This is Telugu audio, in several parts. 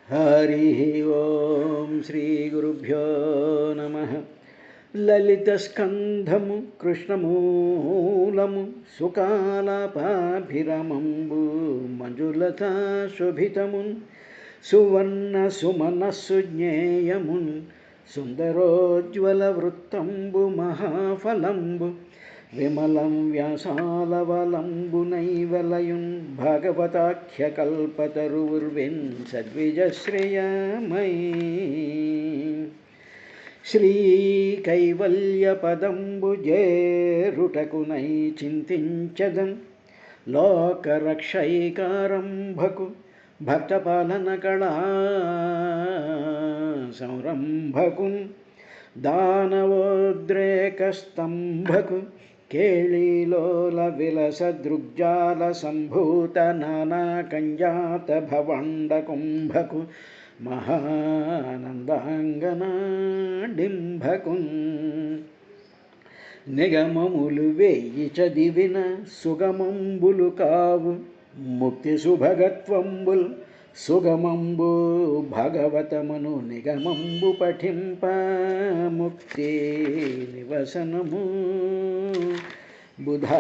హరి ఓం శ్రీ గురుభ్యో నమః. లలితస్కంధము కృష్ణమూలము సుకాలాపాభిరమంబు మంజులతా శోభితమున్ సువర్ణ సుమనస్సు జ్ఞేయమున్ సుందరోజ్వల వృత్తంబు మహాఫలంబు విమలం వ్యాసాలవలంబునైవలయున్ భాగవతాఖ్యకల్పతరుర్విన్ సద్విజశ్రేయమై శ్రీకైవల్యపదంబు జేరుటకునై చింతించదన్ లోకరక్షైకారంభకు భక్తపాలన కళా సంరంభకున్ దానవోద్రేకస్తంభకు కేళీలోల విలస దృగ్జాల సంభూత నానా కంజాత భవండ కుంభకు మహానందాంగనాడింభకున్ నిగమములు వేయి చదివిన సుగమంబులు కావు ముక్తి సుభగత్వంబుల్ సుగమంబు భగవతమను నిగమంబు పఠింప ముక్తి నివసనము బుధా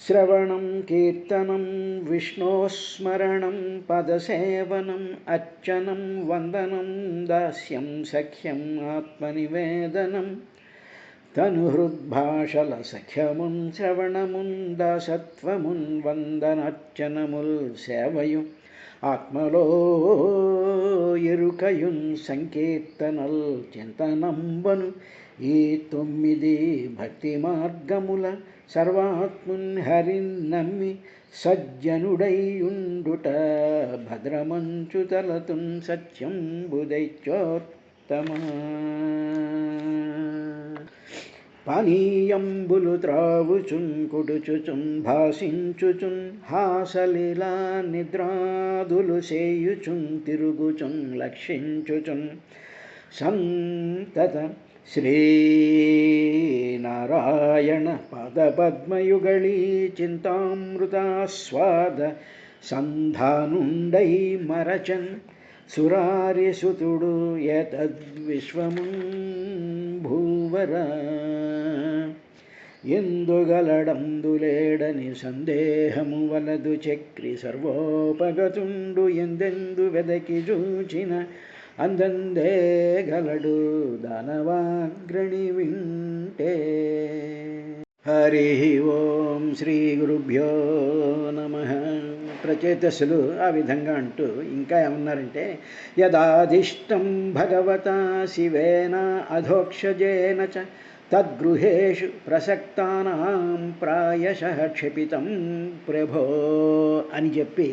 శ్రవణం కీర్తనం విష్ణోస్మరణం పదసేవనం అర్చనం వందనం దాస్యం సఖ్యం ఆత్మనివేదనం తనుహృద్భాషల సఖ్యమున్ శ్రవణమున్ దాసత్వమున్ వందనార్చనముల్ సేవయు ఆత్మలో ఎరుకయున్ సంకీర్తనల్ చింతనంబను ఈ 9 భక్తి మార్గముల సర్వాత్మున్ హరిన్ నమ్మి సజ్జనుడైయుండుట భద్రమంచు తలతున్ సత్యం బుదైత్యోత్తమా పానీయంబులు త్రావుచున్ కుడుచుచున్ భాసించుచున్ హాసలీలా నిద్రాదులు సేయుచున్ తిరుగుచున్ లక్షించుచున్ సంతత శ్రీనారాయణ పదపద్మయుగళీ చింతామృతాస్వాద సంధానుండై మరచన్ సురార్యసుతుడు యతద్విశ్వమున్ భూవర ఎందుగలడందులేడని సందేహము వలదు చక్రి సర్వోపగతుండు ఎందెందు వెదకి చూచిన అందందే గలడు దానవాగ్రణి వింటే. హరి ఓం శ్రీ గురుభ్యో నమః. ప్రచేతసులు ఆ విధంగా అంటూ ఇంకా ఏమన్నారంటే, యదాదిష్టం భగవతా శివేన అధోక్షజేన చ తద్గృహేషు ప్రసక్తానాం ప్రాయశః క్షపితం ప్రభో అని చెప్పి,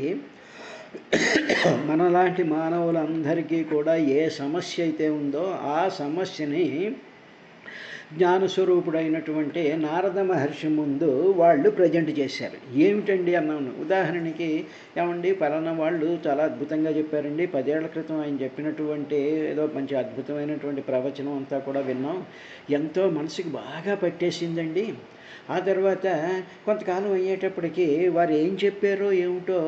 మనలాంటి మానవులందరికీ కూడా ఏ సమస్య అయితే ఉందో ఆ సమస్యని జ్ఞానస్వరూపుడైనటువంటి నారద మహర్షి ముందు వాళ్ళు ప్రజెంట్ చేశారు. ఏమిటండి అన్నాను. ఉదాహరణకి, ఏమండి పలానా వాళ్ళు చాలా అద్భుతంగా చెప్పారండి, 10 ఏళ్ల క్రితం ఆయన చెప్పినటువంటి ఏదో మంచి అద్భుతమైనటువంటి ప్రవచనం అంతా కూడా విన్నాం, ఎంతో మనసుకి బాగా పట్టేసిందండి. ఆ తర్వాత కొంతకాలం అయ్యేటప్పటికి వారు ఏం చెప్పారో ఏమిటో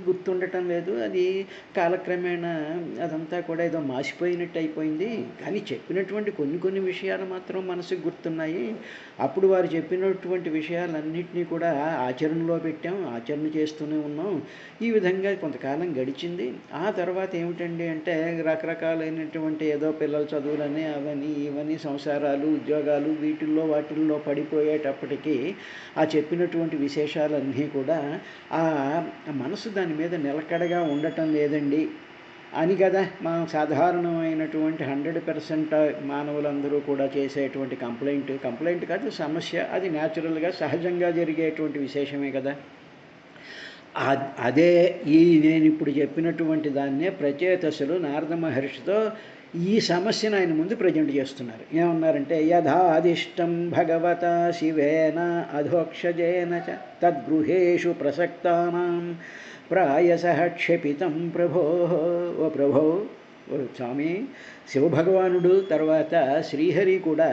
గుర్తుండటం లేదు, అది కాలక్రమేణా అదంతా కూడా ఏదో మాసిపోయినట్టు అయిపోయింది, కానీ చెప్పినటువంటి కొన్ని విషయాలు మాత్రం మనసుకు గుర్తున్నాయి. అప్పుడు వారు చెప్పినటువంటి విషయాలన్నింటినీ కూడా ఆచరణలో పెట్టాం, ఆచరణ చేస్తూనే ఉన్నాం. ఈ విధంగా కొంతకాలం గడిచింది. ఆ తర్వాత ఏమిటండి అంటే, రకరకాలైనటువంటి ఏదో పిల్లల చదువులని అవని ఇవని సంసారాలు ఉద్యోగాలు వాటిల్లో పడిపోయేటప్పటికీ ఆ చెప్పినటువంటి విశేషాలన్నీ కూడా ఆ మనసు దాని మీద నిలకడగా ఉండటం లేదండి అని కదా మనం సాధారణమైనటువంటి 100% మానవులందరూ కూడా చేసేటువంటి కంప్లైంట్ కాదు, సమస్య. అది న్యాచురల్గా సహజంగా జరిగేటువంటి విశేషమే కదా. అదే నేను ఇప్పుడు చెప్పినటువంటి దాన్నే ప్రచేతసులు నారద మహర్షితో ఈ సమస్యను ఆయన ముందు ప్రజెంట్ చేస్తున్నారు. ఏమన్నారంటే, యథాదిష్టం భగవత శివేన అధోక్షజేన చ తద్గృహేషు ప్రసక్తానాం ప్రాయశః క్షపితం ప్రభో. ఓ ప్రభో, ఓ స్వామి, శివభగవానుడు తర్వాత శ్రీహరి కూడా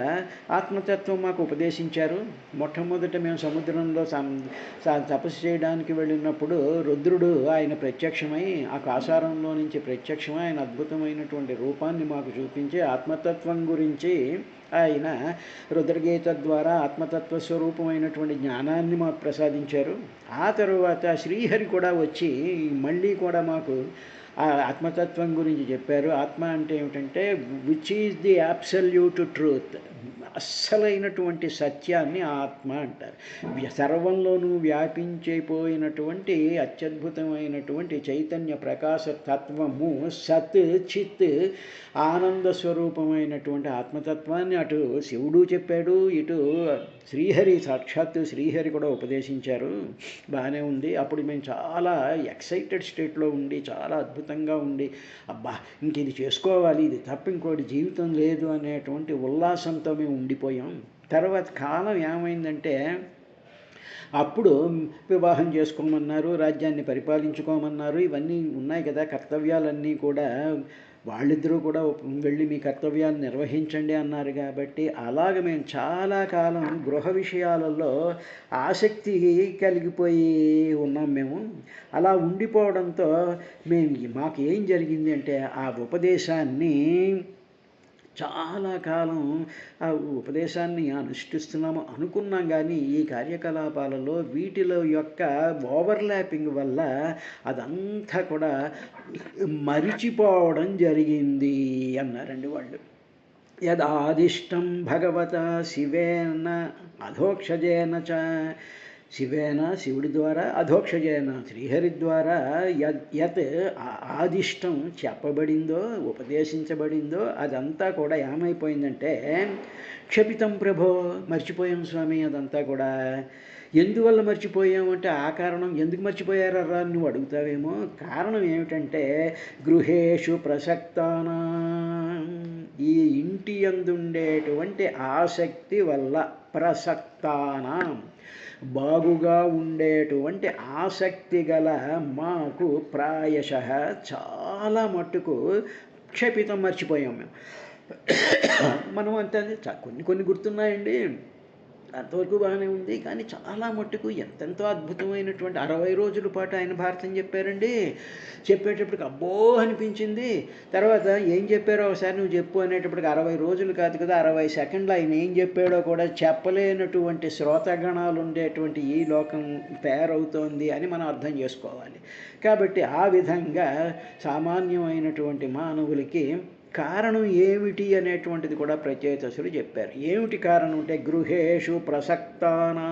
ఆత్మతత్వం మాకు ఉపదేశించారు. మొట్టమొదట మేము సముద్రంలో తపస్సు చేయడానికి వెళ్ళినప్పుడు రుద్రుడు ఆయన ప్రత్యక్షమై ఆ కాసారంలో నుంచి ప్రత్యక్షమై ఆయన అద్భుతమైనటువంటి రూపాన్ని మాకు చూపించి ఆత్మతత్వం గురించి ఆయన రుద్రగీత ద్వారా ఆత్మతత్వ స్వరూపమైనటువంటి జ్ఞానాన్ని మాకు ప్రసాదించారు. ఆ తరువాత శ్రీహరి కూడా వచ్చి మళ్ళీ కూడా మాకు ఆ ఆత్మతత్వం గురించి చెప్పారు. ఆత్మ అంటే ఏమిటంటే which is the absolute truth, అస్సలైనటువంటి సత్యాన్ని ఆత్మ అంటారు. సర్వంలోనూ వ్యాపించిపోయినటువంటి అత్యద్భుతమైనటువంటి చైతన్య ప్రకాశ తత్వము, సత్ చిత్ ఆనంద స్వరూపమైనటువంటి ఆత్మతత్వాన్ని అటు శివుడు చెప్పాడు, ఇటు శ్రీహరి సాక్షాత్తు శ్రీహరి కూడా ఉపదేశించారు. బాగానే ఉంది. అప్పుడు మేము చాలా ఎక్సైటెడ్ స్టేట్లో ఉండి, చాలా అద్భుతంగా ఉండి, అబ్బా ఇంక ఇది చేసుకోవాలి, ఇది తప్ప ఇంకోటి జీవితం లేదు అనేటువంటి ఉల్లాసంతో మేము ఉండిపోయాం. తర్వాత కాలం ఏమైందంటే అప్పుడు వివాహం చేసుకోమన్నారు, రాజ్యాన్ని పరిపాలించుకోమన్నారు, ఇవన్నీ ఉన్నాయి కదా కర్తవ్యాలన్నీ కూడా. వాళ్ళిద్దరూ కూడా వెళ్ళి మీ కర్తవ్యాలు నిర్వహించండి అన్నారు. కాబట్టి అలాగ మేము చాలా కాలం గృహ విషయాలలో ఆసక్తి కలిగిపోయి ఉన్నాం. మేము అలా ఉండిపోవడంతో మాకు ఏం జరిగింది అంటే ఆ ఉపదేశాన్ని చాలా కాలం ఆ ఉపదేశాన్ని అనుష్ఠిస్తున్నాము అనుకున్నాం. కానీ ఈ కార్యకలాపాలలో వీటిలో యొక్క ఓవర్లాపింగ్ వల్ల అదంతా కూడా మరిచిపోవడం జరిగింది అన్నారండి వాళ్ళు. యదాదిష్టం భగవత శివేన అధోక్షజేన చ, శివేన శివుడి ద్వారా, అధోక్షజేన శ్రీహరి ద్వారా యత్ ఆదిష్టం చెప్పబడిందో ఉపదేశించబడిందో అదంతా కూడా ఏమైపోయిందంటే క్షపితం ప్రభో, మర్చిపోయాం స్వామి అదంతా కూడా. ఎందువల్ల మర్చిపోయామంటే ఆ కారణం ఎందుకు మర్చిపోయారా నువ్వు అడుగుతావేమో. కారణం ఏమిటంటే గృహేషు ప్రసక్తానా, ఈ ఇంటి యందుండేటువంటి ఆసక్తి వల్ల, ప్రసక్తానం బాగుగా ఉండేటువంటి ఆసక్తి గల మాకు ప్రాయశః చాలా మట్టుకు క్షపితం మర్చిపోయాం మేము. మనం అంతే కొన్ని గుర్తున్నాయండి, అంతవరకు బాగానే ఉంది. కానీ చాలా మట్టుకు ఎంతెంతో అద్భుతమైనటువంటి 60 రోజుల పాటు ఆయన భారతం చెప్పారండి. చెప్పేటప్పటికి అబ్బో అనిపించింది. తర్వాత ఏం చెప్పారో ఒకసారి నువ్వు చెప్పు అనేటప్పటికి 60 రోజులు కాదు కదా, 60 సెకండ్లు ఆయన ఏం చెప్పాడో కూడా చెప్పలేనటువంటి శ్రోతగణాలు ఉండేటువంటి ఈ లోకం తయారవుతోంది అని మనం అర్థం చేసుకోవాలి. కాబట్టి ఆ విధంగా సామాన్యమైనటువంటి మానవులకి కారణం ఏమిటి అనేటువంటిది కూడా ప్రచేతసులు చెప్పారు. ఏమిటి కారణం అంటే గృహేషు ప్రసక్తానా,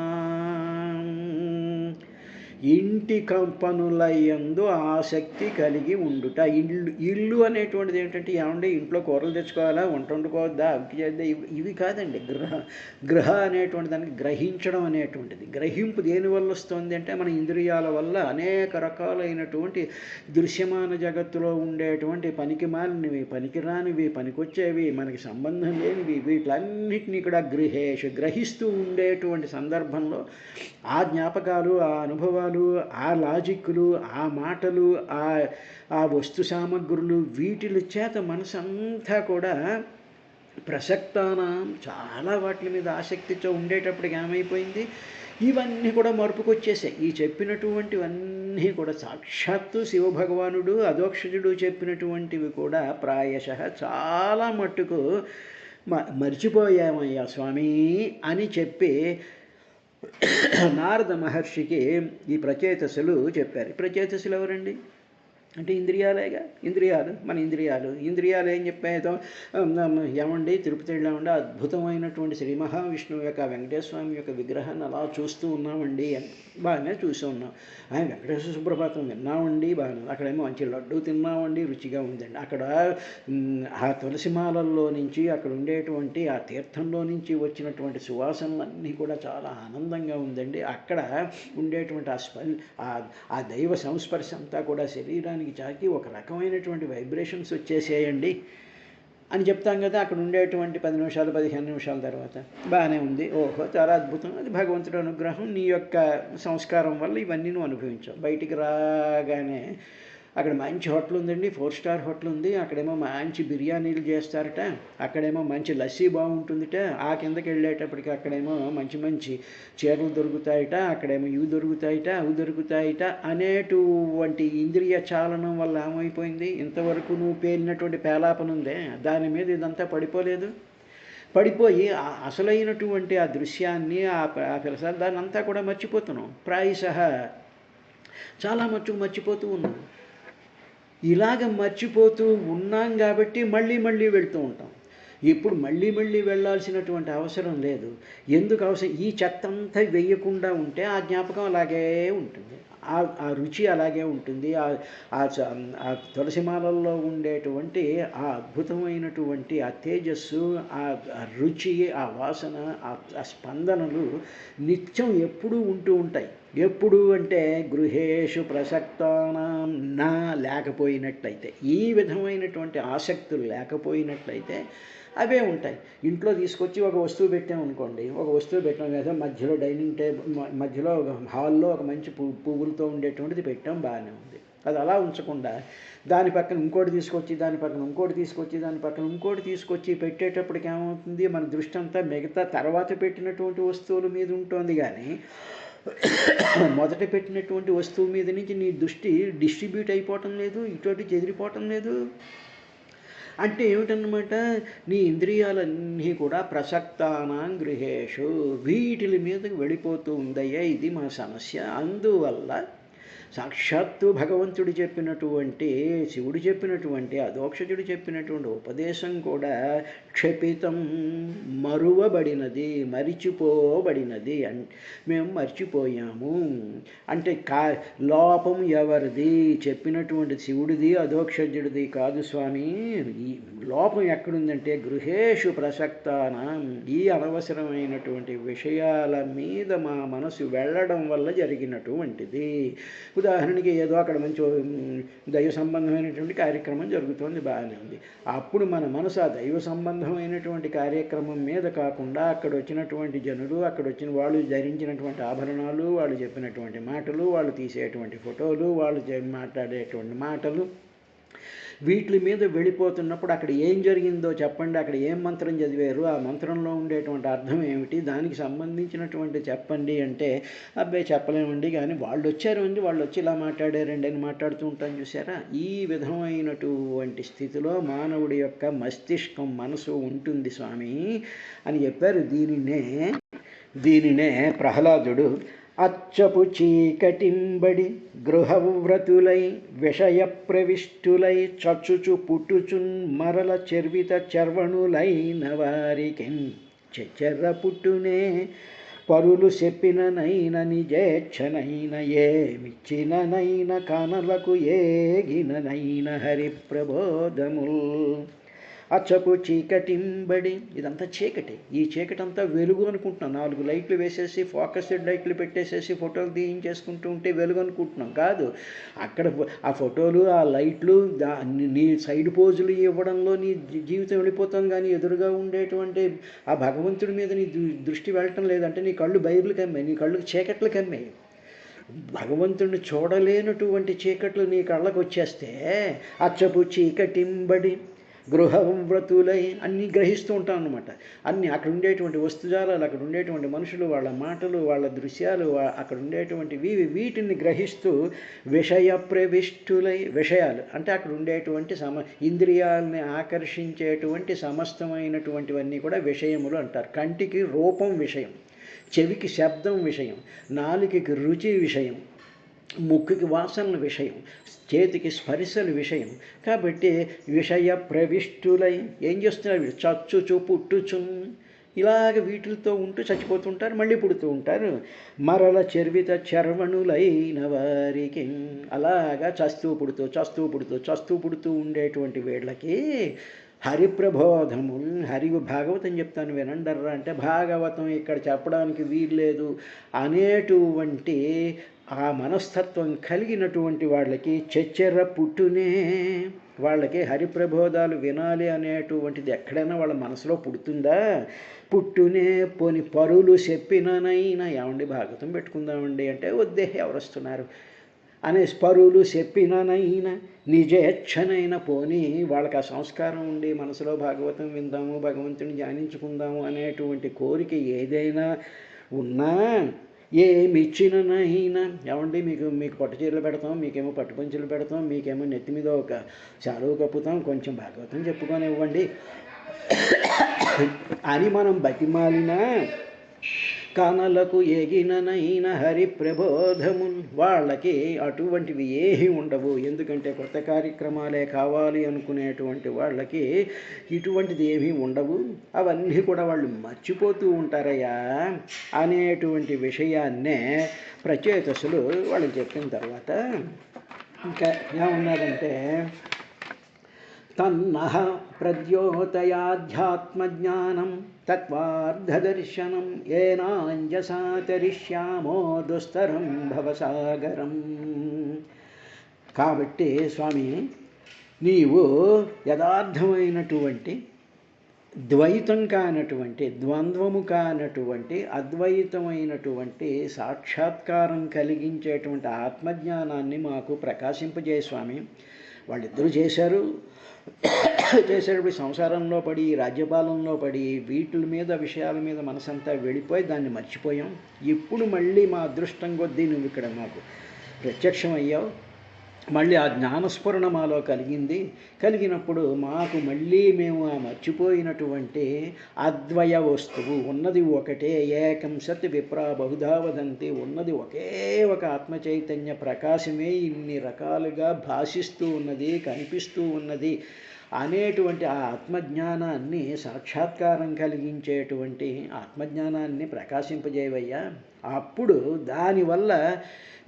ఇంటి పనులయందు ఆసక్తి కలిగి ఉండుట. ఇల్లు అనేటువంటిది ఏంటంటే ఏమంటే ఇంట్లో కూరలు తెచ్చుకోవాలా, వంట వండుకోవద్దా, అవి చేద్దా, ఇవి కాదండి. గృహ అనేటువంటి దానికి గ్రహించడం అనేటువంటిది. గ్రహింపు దేనివల్ల వస్తుంది అంటే మన ఇంద్రియాల వల్ల అనేక రకాలైనటువంటి దృశ్యమాన జగత్తులో ఉండేటువంటి పనికిమాలినవి, పనికిరానివి, పనికొచ్చేవి, మనకి సంబంధం లేనివి, వీటన్నిటినీ కూడా గ్రహిస్తూ ఉండేటువంటి సందర్భంలో ఆ జ్ఞాపకాలు, ఆ అనుభవాలు, ఆ లాజిక్లు, ఆ మాటలు, ఆ వస్తు సామగ్రులు, వీటిల చేత మనసంతా కూడా ప్రసక్తానం చాలా వాటి మీద ఆసక్తితో ఉండేటప్పటికి ఏమైపోయింది, ఇవన్నీ కూడా మరుపుకొచ్చేసాయి. ఈ చెప్పినటువంటివన్నీ కూడా సాక్షాత్తు శివభగవానుడు అధోక్షజుడు చెప్పినటువంటివి కూడా ప్రాయశః చాలా మట్టుకు మర్చిపోయామయ్యా స్వామి అని చెప్పి నారద మహర్షికి ఈ ప్రచేతసులు చెప్పారు. ప్రచేతసులు ఎవరండి అంటే ఇంద్రియాలేగా. మన ఇంద్రియాలు ఏం చెప్పాయో ఏమండి తిరుపతి వెళ్ళామండి, అద్భుతమైనటువంటి శ్రీ మహావిష్ణువు యొక్క వెంకటేశ్వర స్వామి యొక్క విగ్రహాన్ని అలా చూస్తూ ఉన్నామండి అని. బాగానే చూస్తూ ఉన్నాం. ఆయన వెంకటేశ్వర సుప్రభాతం విన్నామండి, బాగా అక్కడేమో మంచి లడ్డు తిన్నామండి, రుచిగా ఉందండి. అక్కడ ఆ తులసిమాలల్లో నుంచి అక్కడ ఉండేటువంటి ఆ తీర్థంలో నుంచి వచ్చినటువంటి సువాసనలన్నీ కూడా చాలా ఆనందంగా ఉందండి. అక్కడ ఉండేటువంటి ఆ దైవ సంస్పర్శ అంతా కూడా శరీరానికి చాకి ఒక రకమైనటువంటి వైబ్రేషన్స్ వచ్చేసేయండి అని చెప్తాం కదా. అక్కడ ఉండేటువంటి 10 నిమిషాలు 15 నిమిషాల తర్వాత బాగానే ఉంది, ఓహో చాలా అద్భుతం, అది భగవంతుడి అనుగ్రహం, నీ యొక్క సంస్కారం వల్ల ఇవన్నీ నువ్వు అనుభవించావు. బయటికి రాగానే అక్కడ మంచి హోటల్ ఉందండి, 4 స్టార్ హోటల్ ఉంది, అక్కడేమో మంచి బిర్యానీలు చేస్తారట, అక్కడేమో మంచి లస్సీ బాగుంటుందిట, ఆ కిందకి వెళ్ళేటప్పటికి అక్కడేమో మంచి మంచి చీరలు దొరుకుతాయిట, అక్కడేమో ఇవి దొరుకుతాయిట అవి దొరుకుతాయిట అనేటువంటి ఇంద్రియ చాలనం వల్ల ఏమైపోయింది, ఇంతవరకు నువ్వు పేలినటువంటి పేలాపన ఉందే దాని మీద ఇదంతా పడిపోలేదు. పడిపోయి అసలైనటువంటి ఆ దృశ్యాన్ని ఆ దాన్ని అంతా కూడా మర్చిపోతున్నాం. ప్రాయశః చాలా మర్చిపోతూ ఉన్నాం. ఇలాగ మర్చిపోతూ ఉన్నాం కాబట్టి మళ్ళీ మళ్ళీ వెళ్తూ ఉంటాం. ఇప్పుడు మళ్ళీ మళ్ళీ వెళ్ళాల్సినటువంటి అవసరం లేదు. ఎందుకు అవసరం? ఈ చెత్త అంతా వేయకుండా ఉంటే ఆ జ్ఞాపకం అలాగే ఉంటుంది, ఆ రుచి అలాగే ఉంటుంది. ఆ తులసిమాలల్లో ఉండేటువంటి ఆ అద్భుతమైనటువంటి ఆ తేజస్సు, ఆ రుచి, ఆ వాసన, ఆ స్పందనలు నిత్యం ఎప్పుడూ ఉంటూ ఉంటాయి. ఎప్పుడు అంటే గృహేషు ప్రసక్తానాం నా లేకపోయినట్లయితే, ఈ విధమైనటువంటి ఆసక్తులు లేకపోయినట్లయితే అవే ఉంటాయి. ఇంట్లో తీసుకొచ్చి ఒక వస్తువు పెట్టామనుకోండి, ఒక వస్తువు పెట్టాం కదా, మధ్యలో డైనింగ్ టేబుల్ మధ్యలో హాల్లో ఒక మంచి పువ్వులతో ఉండేటువంటిది పెట్టాం, బాగానే ఉంది. అది అలా ఉంచకుండా దాని పక్కన ఇంకోటి తీసుకొచ్చి, దాని పక్కన ఇంకోటి తీసుకొచ్చి, దాని పక్కన ఇంకోటి తీసుకొచ్చి పెట్టేటప్పటికి ఏమవుతుంది, మన దృష్టి అంతా మిగతా తర్వాత పెట్టినటువంటి వస్తువుల మీద ఉంటుంది. కానీ మొదట పెట్టినటువంటి వస్తువు మీద నుంచి నీ దృష్టి డిస్ట్రిబ్యూట్ అయిపోవటం లేదు, ఇటువంటి చెదిరిపోవటం లేదు. అంటే ఏమిటన్నమాట, నీ ఇంద్రియాలన్నీ కూడా ప్రసక్తానాం గృహేషు, వీటిల మీదకి వెళ్ళిపోతూ ఉందయ్యా, ఇది మా సమస్య. అందువల్ల సాక్షాత్తు భగవంతుడు చెప్పినటువంటి, శివుడు చెప్పినటువంటి, అధోక్షజుడు చెప్పినటువంటి ఉపదేశం కూడా క్షపితం, మరువబడినది, మరిచిపోబడినది. మేము మర్చిపోయాము అంటే లోపం ఎవరిది? చెప్పినటువంటి శివుడిది అధోక్షజుడిది కాదు స్వామి. ఈ లోపం ఎక్కడుందంటే గృహేషు ప్రసక్తానాం, ఈ అనవసరమైనటువంటి విషయాల మీద మా మనసు వెళ్ళడం వల్ల జరిగినటువంటిది. ఉదాహరణకి ఏదో అక్కడ మంచి దైవ సంబంధమైనటువంటి కార్యక్రమం జరుగుతోంది, బాగానే ఉంది. అప్పుడు మన మనసు ఆ దైవ సంబంధమైనటువంటి కార్యక్రమం మీద కాకుండా అక్కడ వచ్చినటువంటి జనులు, అక్కడ వచ్చిన వాళ్ళు ధరించినటువంటి ఆభరణాలు, వాళ్ళు చెప్పినటువంటి మాటలు, వాళ్ళు తీసేటువంటి ఫోటోలు, వాళ్ళు మాట్లాడేటువంటి మాటలు, వీటి మీద వెళ్ళిపోతున్నప్పుడు అక్కడ ఏం జరిగిందో చెప్పండి, అక్కడ ఏం మంత్రం చదివారు, ఆ మంత్రంలో ఉండేటువంటి అర్థం ఏమిటి, దానికి సంబంధించినటువంటి చెప్పండి అంటే అబ్బాయి చెప్పలేమండి, కానీ వాళ్ళు వచ్చారండి, వాళ్ళు వచ్చి ఇలా మాట్లాడారండి అని మాట్లాడుతూ ఉంటాను చూసారా. ఈ విధమైనటువంటి స్థితిలో మానవుడి యొక్క మస్తిష్కం, మనసు ఉంటుంది స్వామి అని చెప్పారు. దీనినే ప్రహ్లాదుడు అచ్చపు చీకటింబడి గృహవ్రతులై విషయ ప్రవిష్టులై చచ్చుచు పుట్టుచున్ మరల చెర్విత చర్వణులైన వారికెన్ చెచెర్ర పుట్టునే పరులు చెప్పిననైన నిజేచ్ఛనైన ఏమిచ్చిననైన కానలకు ఏగిననైన హరి ప్రబోధముల్. అచ్చపు చీకటింబడి, ఇదంతా చీకటి, ఈ చీకటి అంతా వెలుగు అనుకుంటున్నాం. 4 లైట్లు వేసేసి, ఫోకస్డ్ లైట్లు పెట్టేసేసి ఫోటోలు తీయించేసుకుంటూ ఉంటే వెలుగు అనుకుంటున్నాం. కాదు, అక్కడ ఆ ఫోటోలు, ఆ లైట్లు, నీ సైడ్ పోజులు ఇవ్వడంలో నీ జీవితం వెళ్ళిపోతుంది. కానీ ఎదురుగా ఉండేటువంటి ఆ భగవంతుడి మీద నీ దృష్టి వెళ్ళటం లేదంటే నీ కళ్ళు బైర్లు కమ్మాయి, నీ కళ్ళు చీకట్లు కమ్మాయి. భగవంతుడిని చూడలేనటువంటి చీకట్లు నీ కళ్ళకు వచ్చేస్తే అచ్చపు చీకటింబడి గృహవ్రతులై అన్నీ గ్రహిస్తూ ఉంటాం అన్నమాట. అన్నీ అక్కడ ఉండేటువంటి వస్తుజాలాలు, అక్కడ ఉండేటువంటి మనుషులు, వాళ్ళ మాటలు, వాళ్ళ దృశ్యాలు, అక్కడ ఉండేటువంటి వీటిని గ్రహిస్తూ విషయ ప్రవిష్టులై, విషయాలు అంటే అక్కడ ఉండేటువంటి ఇంద్రియాలని ఆకర్షించేటువంటి సమస్తమైనటువంటివన్నీ కూడా విషయములు అంటారు. కంటికి రూపం విషయం, చెవికి శబ్దం విషయం, నాలుకకి రుచి విషయం, ముక్కుకి వాసనల విషయం, చేతికి స్పర్శలు విషయం. కాబట్టి విషయ ప్రవిష్టులై ఏం చేస్తున్నారు? చచ్చుచు పుట్టుచు, ఇలాగ వీటితో ఉంటూ చచ్చిపోతుంటారు, మళ్ళీ పుడుతూ ఉంటారు. మరల చెర్విత చర్వణులైన వారికి, అలాగా చస్తూ పుడుతూ ఉండేటువంటి వీళ్ళకి హరిప్రబోధము, భాగవతం చెప్తాను వినండర్రా అంటే భాగవతం ఇక్కడ చెప్పడానికి వీల్లేదు అనేటువంటి ఆ మనస్తత్వం కలిగినటువంటి వాళ్ళకి చెచ్చెర్ర పుట్టునే, వాళ్ళకి హరిప్రబోధాలు వినాలి అనేటువంటిది ఎక్కడైనా వాళ్ళ మనసులో పుడుతుందా? పుట్టునే. పోని పరులు చెప్పిననైనా, ఏమండి భాగవతం పెట్టుకుందామండి అంటే వద్దే, ఎవరు వస్తున్నారు, అనే స్పరులు చెప్పిననైనా నిజేచ్ఛనైన పోనీ వాళ్ళకి ఆ సంస్కారం ఉండి మనసులో భాగవతం విందాము, భగవంతుని ధ్యానించుకుందాము అనేటువంటి కోరిక ఏదైనా ఉన్నా ఏమిచ్చిననైనా, ఏమండి మీకు పట్టు చీరలు పెడతాం, మీకేమో పట్టు పంచులు పెడతాం, మీకేమో నెత్తి మీద ఒక చాలువ కప్పుతాం, కొంచెం భాగవతం చెప్పుకొని ఇవ్వండి అని మనం బతిమాలినా కనలకు ఎగిననైన హరి ప్రబోధము వాళ్ళకి అటువంటివి ఏమీ ఉండవు. ఎందుకంటే కొత్త కార్యక్రమాలే కావాలి అనుకునేటువంటి వాళ్ళకి ఇటువంటిది ఏమీ ఉండవు. అవన్నీ కూడా వాళ్ళు మర్చిపోతూ ఉంటారయ్యా అనేటువంటి విషయాన్నే ప్రచేతసులు వాళ్ళకి చెప్పిన తర్వాత ఇంకా ఏమన్నారంటే తన్నః ప్రద్యోతయాధ్యాత్మజ్ఞానం తత్వార్థదర్శనం ఏనాంజసా తరిష్యామో దుస్తరం భవసాగరం. కాబట్టి స్వామి, నీవు యథార్థమైనటువంటి ద్వైతం కానటువంటి, ద్వంద్వము కానటువంటి, అద్వైతమైనటువంటి సాక్షాత్కారం కలిగించేటువంటి ఆత్మజ్ఞానాన్ని మాకు ప్రకాశింపజేయ స్వామి. వాళ్ళిద్దరూ చేసేటప్పుడు సంసారంలో పడి, రాజ్యపాలనలో పడి, వీటి మీద విషయాల మీద మనసంతా వెళ్ళిపోయి దాన్ని మర్చిపోయాం. ఇప్పుడు మళ్ళీ మా అదృష్టం కొద్దీ నువ్వు ఇక్కడ మాకు ప్రత్యక్షమయ్యావు. మళ్ళీ ఆ జ్ఞానస్ఫురణ మాలో కలిగినప్పుడు మాకు మళ్ళీ మేము ఆ మర్చిపోయినటువంటి అద్వయ వస్తువు ఉన్నది ఒకటే, ఏకం సత్ విప్రా బహుధా వదంతి, ఉన్నది ఒకే ఒక ఆత్మచైతన్య ప్రకాశమే ఇన్ని రకాలుగా భాషిస్తూ ఉన్నది, కనిపిస్తూ ఉన్నది అనేటువంటి ఆ ఆత్మజ్ఞానాన్ని, సాక్షాత్కారం కలిగించేటువంటి ఆత్మజ్ఞానాన్ని ప్రకాశింపజేయవయ్యా. అప్పుడు దానివల్ల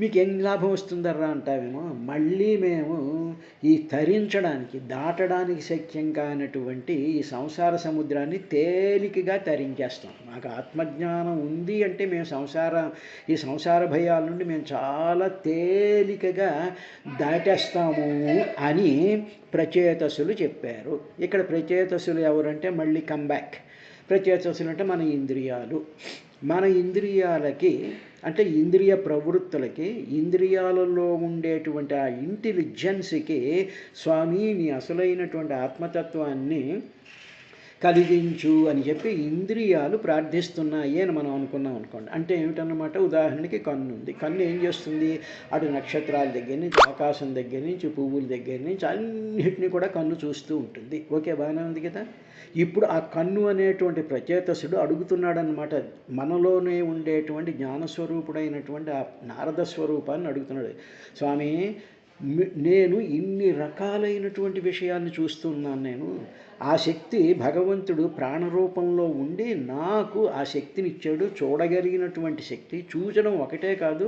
మీకేం లాభం వస్తుందర్రా అంటావేమో, మళ్ళీ మేము ఈ తరించడానికి, దాటడానికి శక్యం కానటువంటి ఈ సంసార సముద్రాన్ని తేలికగా తరించేస్తాం. మాకు ఆత్మజ్ఞానం ఉంది అంటే మేము ఈ సంసార భయాల నుండి మేము చాలా తేలికగా దాటేస్తాము అని ప్రచేతసులు చెప్పారు. ఇక్కడ ప్రచేతసులు ఎవరంటే మళ్ళీ కంబ్యాక్. ప్రచేతసులు అంటే మన ఇంద్రియాలకి, అంటే ఇంద్రియ ప్రవృత్తులకి, ఇంద్రియాలలో ఉండేటువంటి ఆ ఇంటెలిజెన్స్కి స్వామి నీ అసలైనటువంటి ఆత్మతత్వాన్ని కలిగించు అని చెప్పి ఇంద్రియాలు ప్రార్థిస్తున్నాయి అని మనం అనుకున్నాం అనుకోండి. అంటే ఏమిటన్నమాట, ఉదాహరణకి కన్ను ఉంది. కన్ను ఏం చేస్తుంది, అటు నక్షత్రాల దగ్గర నుంచి, ఆకాశం దగ్గర నుంచి, పువ్వుల దగ్గర నుంచి అన్నిటినీ కూడా కన్ను చూస్తూ ఉంటుంది. ఓకే, బాగానే ఉంది కదా. ఇప్పుడు ఆ కన్ను అనేటువంటి ప్రచేతసుడు అడుగుతున్నాడనమాట, మనలోనే ఉండేటువంటి జ్ఞానస్వరూపుడైనటువంటి ఆ నారద స్వరూపాన్ని అడుగుతున్నాడు. స్వామి, నేను ఇన్ని రకాలైనటువంటి విషయాన్ని చూస్తున్నాను. ఆ శక్తి భగవంతుడు ప్రాణరూపంలో ఉండి నాకు ఆ శక్తినిచ్చాడు, చూడగలిగినటువంటి శక్తి. చూచడం ఒకటే కాదు,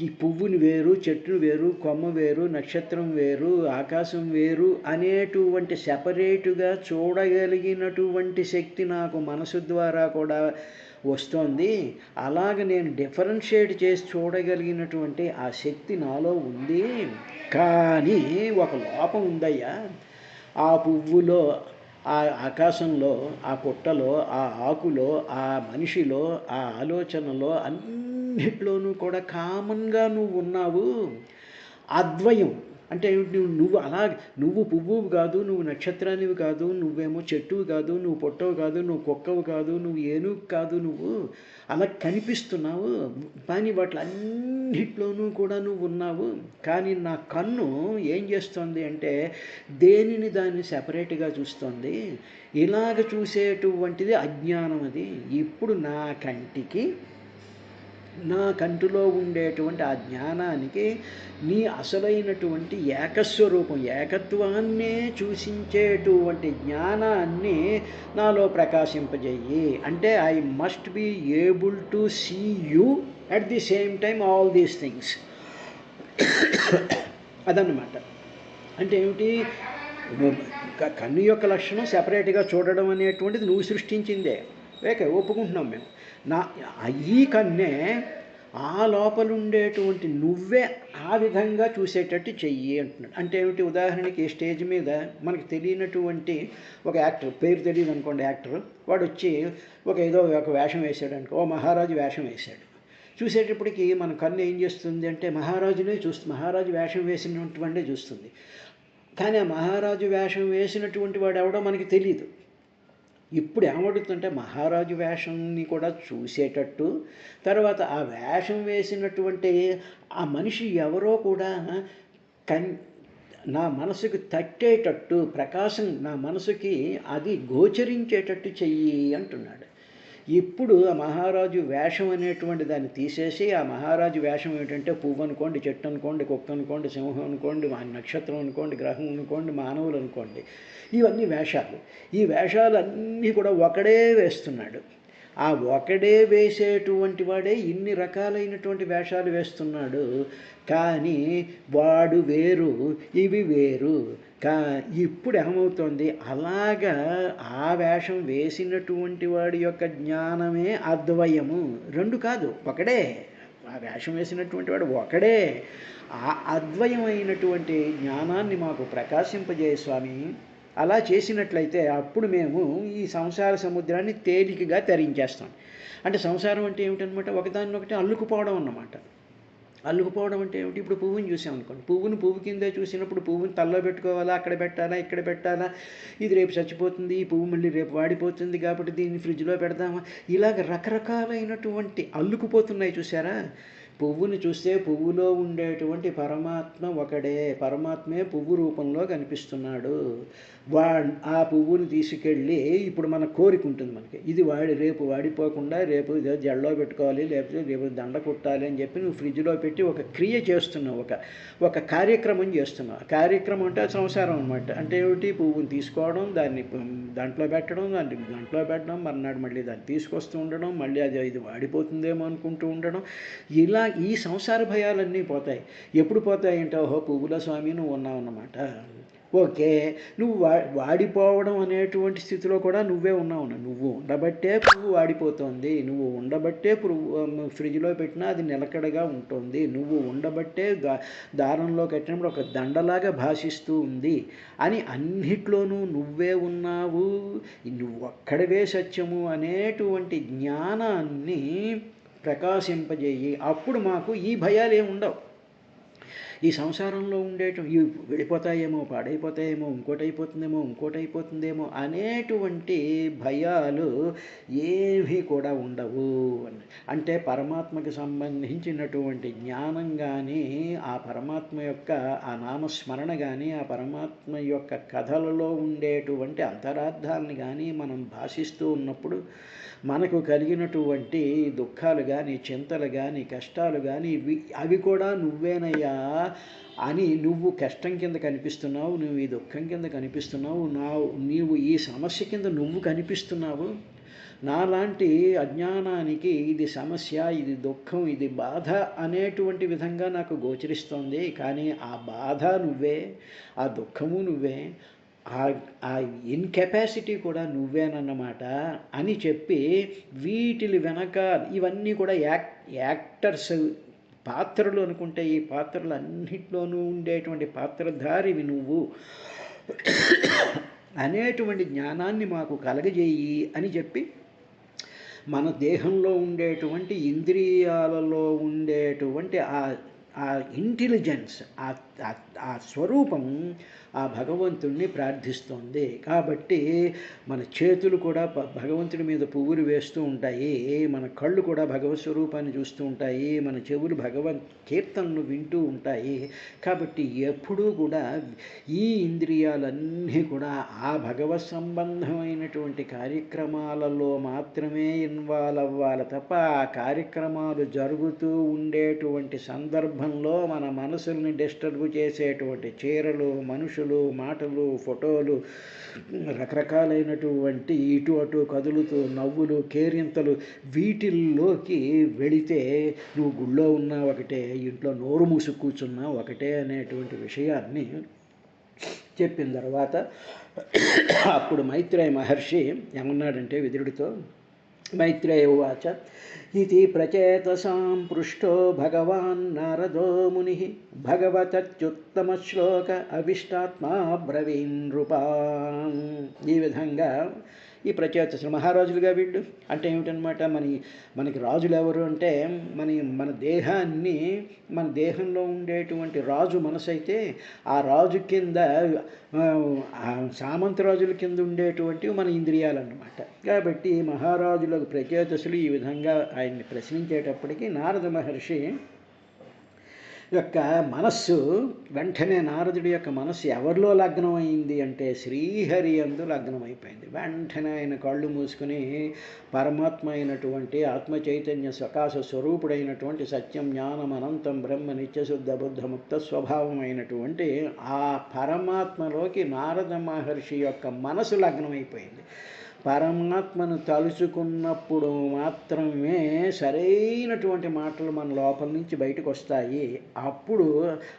ఈ పువ్వుని వేరు, చెట్టును వేరు, కొమ్మ వేరు, నక్షత్రం వేరు, ఆకాశం వేరు అనేటువంటి సెపరేటుగా చూడగలిగినటువంటి శక్తి నాకు మనసు ద్వారా కూడా వస్తోంది. అలాగ నేను డిఫరెన్షియేట్ చేసి చూడగలిగినటువంటి ఆ శక్తి నాలో ఉంది. కానీ ఒక లోపం ఉందయ్యా, ఆ పువ్వులో, ఆ ఆకాశంలో, ఆ పుట్టలో, ఆ ఆకులో, ఆ మనిషిలో, ఆ ఆలోచనలో, అన్నిట్లోనూ కూడా కామన్గా నువ్వు ఉన్నావు. అద్వయం అంటే నువ్వు పువ్వువు కాదు, నువ్వు నక్షత్రానివి కాదు, నువ్వేమో చెట్టువు కాదు, నువ్వు పొట్టవు కాదు, నువ్వు కుక్కవు కాదు, నువ్వు ఏనుగు కాదు, నువ్వు అలా కనిపిస్తున్నావు. కానీ వాటిలన్నిట్లోనూ కూడా నువ్వు ఉన్నావు. కానీ నా కన్ను ఏం చేస్తుంది అంటే దాన్ని సెపరేట్గా చూస్తుంది. ఇలాగ చూసేటువంటిది అజ్ఞానం. అది ఇప్పుడు నా కంటిలో ఉండేటువంటి ఆ జ్ఞానానికి నీ అసలైనటువంటి ఏకస్వరూపం, ఏకత్వాన్నే చూసించేటువంటి జ్ఞానాన్ని నాలో ప్రకాశింపజేయి. అంటే I must be able to see you at the same time all these things. అదన్నమాట. అంటే ఏమిటి, కన్ను యొక్క లక్షణం సెపరేట్గా చూడడం అనేటువంటిది నువ్వు సృష్టించిందే. ఓకే, ఒప్పుకుంటున్నాం మేము. ఈ కన్నే ఆ లోపల ఉండేటువంటి నువ్వే ఆ విధంగా చూసేటట్టు చెయ్యి అంటున్నాడు. అంటే ఏమిటి, ఉదాహరణకి స్టేజ్ మీద మనకు తెలియనటువంటి ఒక యాక్టర్, పేరు తెలియదు అనుకోండి, యాక్టర్ వాడు వచ్చి ఏదో ఒక వేషం వేసాడు అనుకో, ఓ మహారాజు వేషం వేశాడు. చూసేటప్పటికి మన కన్ను ఏం చేస్తుంది అంటే మహారాజునే చూస్తుంది, మహారాజు వేషం వేసినటువంటి చూస్తుంది. కానీ ఆ మహారాజు వేషం వేసినటువంటి వాడు ఎవడో మనకి తెలియదు. ఇప్పుడు ఏమడుగుతుంటే మహారాజు వేషంని కూడా చూసేటట్టు, తర్వాత ఆ వేషం వేసినటువంటి ఆ మనిషి ఎవరో కూడా నా మనసుకి తట్టేటట్టు, ప్రకాశం నా మనసుకి అది గోచరించేటట్టు చెయ్యి అంటున్నాడు. ఇప్పుడు ఆ మహారాజు వేషం అనేటువంటి దాన్ని తీసేసి, ఆ మహారాజు వేషం ఏంటంటే పువ్వు అనుకోండి, చెట్టు అనుకోండి, కుక్క అనుకోండి, సింహం అనుకోండి, నక్షత్రం అనుకోండి, గ్రహం అనుకోండి, మానవులు అనుకోండి, ఇవన్నీ వేషాలు. ఈ వేషాలన్నీ కూడా ఒకడే వేస్తున్నాడు. ఆ ఒకడే వేసేటువంటి వాడే ఇన్ని రకాలైనటువంటి వేషాలు వేస్తున్నాడు. కానీ వాడు వేరు, ఇవి వేరు. ఇప్పుడు ఏమవుతుంది, అలాగా ఆ వేషం వేసినటువంటి వాడి యొక్క జ్ఞానమే అద్వయము, రెండు కాదు, ఒకడే. ఆ వేషం వేసినటువంటి వాడు ఒకడే. ఆ అద్వయమైనటువంటి జ్ఞానాన్ని మాకు ప్రకాశింపజేయ స్వామి. అలా చేసినట్లయితే అప్పుడు మేము ఈ సంసార సముద్రాన్ని తేలికగా తరించేస్తాం. అంటే సంసారం అంటే ఏమిటనమాట, ఒకదాన్నొకటి అల్లుకుపోవడం అన్నమాట. అల్లుకుపోవడం అంటే ఏమిటి, ఇప్పుడు పువ్వుని చూసామనుకోండి, పువ్వు కిందే చూసినప్పుడు పువ్వుని తల్లో పెట్టుకోవాలా, అక్కడ పెట్టాలా, ఇక్కడ పెట్టాలా, ఇది రేపు చచ్చిపోతుంది, ఈ పువ్వు మళ్ళీ రేపు వాడిపోతుంది కాబట్టి దీన్ని ఫ్రిడ్జ్లో పెడదామా, ఇలాగ రకరకాలైనటువంటి అల్లుకుపోతున్నాయి చూసారా. పువ్వుని చూస్తే పువ్వులో ఉండేటువంటి పరమాత్మ ఒకడే, పరమాత్మే పువ్వు రూపంలో కనిపిస్తున్నాడు. ఆ పువ్వుని తీసుకెళ్ళి ఇప్పుడు మన కోరిక ఉంటుంది మనకి, ఇది రేపు వాడిపోకుండా రేపు జడలో పెట్టుకోవాలి, లేకపోతే రేపు దండ కుట్టాలి అని చెప్పి నువ్వు ఫ్రిడ్జ్లో పెట్టి ఒక క్రియ చేస్తున్నావు, ఒక కార్యక్రమం చేస్తున్నావు. కార్యక్రమం అంటే సంసారం అనమాట. అంటే ఏమిటి, పువ్వుని తీసుకోవడం, దాన్ని దాంట్లో పెట్టడం, మర్నాడు మళ్ళీ దాన్ని తీసుకొస్తూ ఉండడం, మళ్ళీ ఇది వాడిపోతుందేమో అనుకుంటూ ఉండడం. ఇలా ఈ సంసార భయాలన్నీ పోతాయి. ఎప్పుడు పోతాయంటే, ఓహో పువ్వుల స్వామి నువ్వు ఉన్నావన్నమాట. ఓకే, నువ్వు వాడిపోవడం అనేటువంటి స్థితిలో కూడా నువ్వే ఉన్నావు. నువ్వు ఉండబట్టే పువ్వు వాడిపోతుంది, నువ్వు ఉండబట్టే ఫ్రిడ్జ్లో పెట్టినా అది నిలకడగా ఉంటుంది, నువ్వు ఉండబట్టే దారంలో కట్టినప్పుడు ఒక దండలాగా భాషిస్తూ ఉంది అని అన్నిట్లోనూ నువ్వే ఉన్నావు, నువ్వు ఒక్కడవే సత్యము అనేటువంటి జ్ఞానాన్ని ప్రకాశింపజేయి. అప్పుడు మాకు ఈ భయాలు ఏమి ఉండవు. ఈ సంసారంలో ఇవి వెళ్ళిపోతాయేమో, పాడైపోతాయేమో, ఇంకోటి అయిపోతుందేమో అనేటువంటి భయాలు ఏమీ కూడా ఉండవు. అంటే పరమాత్మకి సంబంధించినటువంటి జ్ఞానం కానీ, ఆ పరమాత్మ యొక్క ఆ నామస్మరణ కానీ, ఆ పరమాత్మ యొక్క కథలలో ఉండేటువంటి అంతరార్థాలని కానీ మనం భాషిస్తూ ఉన్నప్పుడు మనకు కలిగినటువంటి దుఃఖాలు కానీ, చింతలు కానీ, కష్టాలు కానీ అవి కూడా నువ్వేనయ్యా అని, నువ్వు కష్టం కింద కనిపిస్తున్నావు, నువ్వు ఈ దుఃఖం కింద కనిపిస్తున్నావు, నీవు ఈ సమస్య కింద నువ్వు కనిపిస్తున్నావు. నాలాంటి అజ్ఞానానికి ఇది సమస్య, ఇది దుఃఖం, ఇది బాధ అనేటువంటి విధంగా నాకు గోచరిస్తోంది. కానీ ఆ బాధ నువ్వే, ఆ దుఃఖము నువ్వే, ఆ ఇన్కెపాసిటీ కూడా నువ్వేనన్నమాట అని చెప్పి, వీటిలి వెనక ఇవన్నీ కూడా యాక్టర్స్, పాత్రలు అనుకుంటే, ఈ పాత్రలు అన్నిట్లోనూ ఉండేటువంటి పాత్రధారివి నువ్వు అనేటువంటి జ్ఞానాన్ని మాకు కలగజేయి అని చెప్పి, మన దేహంలో ఉండేటువంటి ఇంద్రియాలలో ఉండేటువంటి ఆ ఇంటెలిజెన్స్, ఆ స్వరూపం ఆ భగవంతుణ్ణి ప్రార్థిస్తోంది. కాబట్టి మన చేతులు కూడా భగవంతుడి మీద పువ్వులు వేస్తూ ఉంటాయి, మన కళ్ళు కూడా భగవత్ స్వరూపాన్ని చూస్తూ ఉంటాయి, మన చెవులు భగవత్ కీర్తనలు వింటూ ఉంటాయి. కాబట్టి ఎప్పుడూ కూడా ఈ ఇంద్రియాలన్నీ కూడా ఆ భగవత్ సంబంధమైనటువంటి కార్యక్రమాలలో మాత్రమే ఇన్వాల్వ్ అవ్వాలి తప్ప, ఆ కార్యక్రమాలు జరుగుతూ ఉండేటువంటి సందర్భంలో మన మనసుల్ని డిస్టర్బ్ చేసేటువంటి చీరలు, మనుషులు, మాటలు, ఫోటోలు, రకరకాలైనటువంటి ఇటు అటు కదులుతూ నవ్వులు, కేరింతలు, వీటిల్లోకి వెళితే నువ్వు గుళ్ళో ఉన్నా ఒకటే, ఇంట్లో నోరు మూసు కూర్చున్నా ఒకటే అనేటువంటి విషయాన్ని చెప్పిన తర్వాత అప్పుడు మైత్రేయ మహర్షి ఏమన్నాడంటే విదురుడితో, మైత్రేయ ఉవాచ ఇది ప్రచేతసాం పృష్టో భగవాన్ నారదో ముని భగవతత్యుత్తమ శ్లోక అవిష్టాత్మా బ్రవీన్ నృపా. ఈ విధంగా ఈ ప్రచేతసులు మహారాజులుగా వీళ్ళు. అంటే ఏమిటనమాట, మనకి రాజులు ఎవరు అంటే మన దేహాన్ని, మన దేహంలో ఉండేటువంటి రాజు మనసు అయితే ఆ రాజు కింద సామంత రాజుల కింద ఉండేటువంటివి మన ఇంద్రియాలన్నమాట. కాబట్టి మహారాజులకు ప్రచేతసులు ఈ విధంగా ఆయన్ని ప్రశ్నించేటప్పటికీ నారద మహర్షి యొక్క మనస్సు వెంటనే, నారదుడి యొక్క మనస్సు ఎవరిలో లగ్నమైంది అంటే శ్రీహరి యందు లగ్నమైపోయింది. వెంటనే ఆయన కళ్ళు మూసుకుని పరమాత్మ అయినటువంటి ఆత్మ చైతన్య సకాశ స్వరూపుడైనటువంటి సత్యం జ్ఞానం అనంతం బ్రహ్మ నిత్యశుద్ధ బుద్ధముక్త స్వభావమైనటువంటి ఆ పరమాత్మలోకి నారద మహర్షి యొక్క మనసు లగ్నమైపోయింది. పరమాత్మను తలుచుకున్నప్పుడు మాత్రమే సరైనటువంటి మాటలు మన లోపల నుంచి బయటకు వస్తాయి. అప్పుడు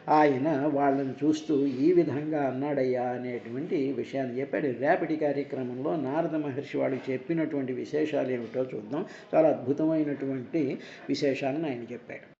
ఆయన వాళ్ళని చూస్తూ ఈ విధంగా అన్నాడయ్యా అనేటువంటి విషయాన్ని చెప్పాడు. రేపటి కార్యక్రమంలో నారద మహర్షి వాళ్ళకి చెప్పినటువంటి విశేషాలు ఏమిటో చూద్దాం. చాలా అద్భుతమైనటువంటి విశేషాలను ఆయన చెప్పాడు.